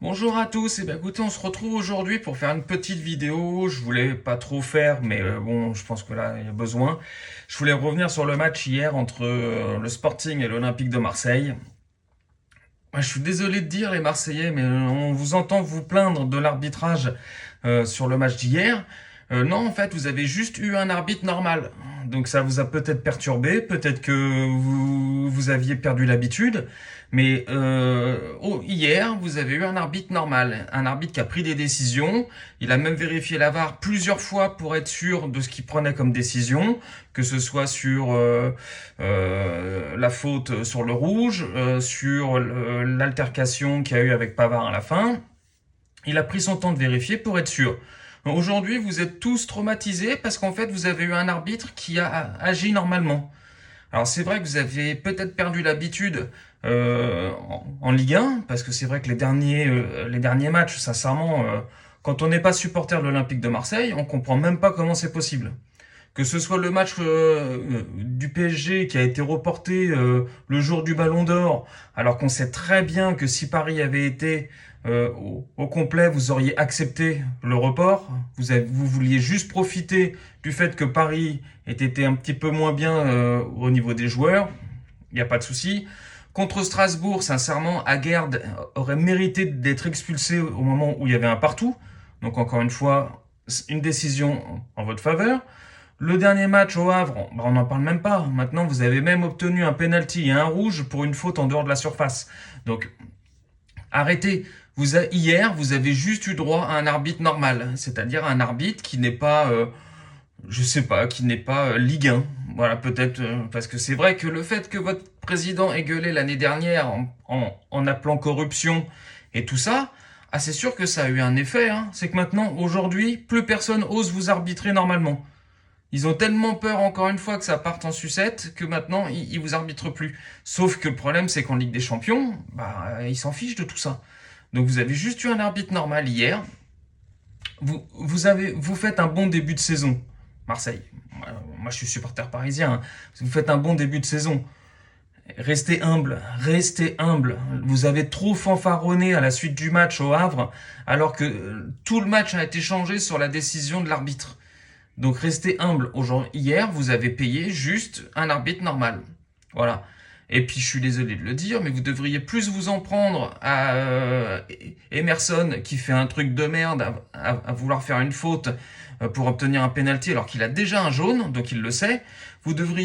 Bonjour à tous, et bien écoutez, on se retrouve aujourd'hui pour faire une petite vidéo. Je voulais pas trop faire, mais bon, je pense que là, il y a besoin. Je voulais revenir sur le match hier entre le Sporting et l'Olympique de Marseille. Moi, je suis désolé de dire, les Marseillais, mais on vous entend vous plaindre de l'arbitrage sur le match d'hier. Non, en fait, vous avez juste eu un arbitre normal. Donc ça vous a peut-être perturbé, peut-être que vous aviez perdu l'habitude, mais hier, vous avez eu un arbitre normal, un arbitre qui a pris des décisions. Il a même vérifié la VAR plusieurs fois pour être sûr de ce qu'il prenait comme décision, que ce soit sur la faute sur le rouge, sur l'altercation qu'il y a eu avec Pavard à la fin. Il a pris son temps de vérifier pour être sûr. Aujourd'hui, vous êtes tous traumatisés parce qu'en fait, vous avez eu un arbitre qui a agi normalement. Alors c'est vrai que vous avez peut-être perdu l'habitude en Ligue 1, parce que c'est vrai que les derniers matchs, sincèrement, quand on n'est pas supporter de l'Olympique de Marseille, on comprend même pas comment c'est possible. Que ce soit le match du PSG qui a été reporté le jour du Ballon d'Or, alors qu'on sait très bien que si Paris avait été au complet, vous auriez accepté le report. Vous vouliez juste profiter du fait que Paris ait été un petit peu moins bien au niveau des joueurs. Il n'y a pas de souci. Contre Strasbourg, sincèrement, Aguerd aurait mérité d'être expulsé au moment où il y avait un partout. Donc encore une fois, une décision en votre faveur. Le dernier match au Havre, on n'en parle même pas. Maintenant, vous avez même obtenu un penalty et un rouge pour une faute en dehors de la surface. Donc, arrêtez. Hier, vous avez juste eu droit à un arbitre normal, c'est-à-dire un arbitre qui n'est pas, je sais pas, qui n'est pas Ligue 1. Voilà, peut-être parce que c'est vrai que le fait que votre président ait gueulé l'année dernière en appelant corruption et tout ça, ah c'est sûr que ça a eu un effet. Hein. C'est que maintenant, aujourd'hui, plus personne ose vous arbitrer normalement. Ils ont tellement peur, encore une fois, que ça parte en sucette, que maintenant, ils vous arbitrent plus. Sauf que le problème, c'est qu'en Ligue des Champions, bah, ils s'en fichent de tout ça. Donc vous avez juste eu un arbitre normal hier. Vous faites un bon début de saison. Marseille. Moi, je suis supporter parisien. Hein. Vous faites un bon début de saison. Restez humble, restez humble. Vous avez trop fanfaronné à la suite du match au Havre, alors que tout le match a été changé sur la décision de l'arbitre. Donc restez humble. Hier, vous avez payé juste un arbitre normal. Voilà. Et puis je suis désolé de le dire, mais vous devriez plus vous en prendre à Emerson qui fait un truc de merde, à vouloir faire une faute pour obtenir un penalty alors qu'il a déjà un jaune, donc il le sait. Vous devriez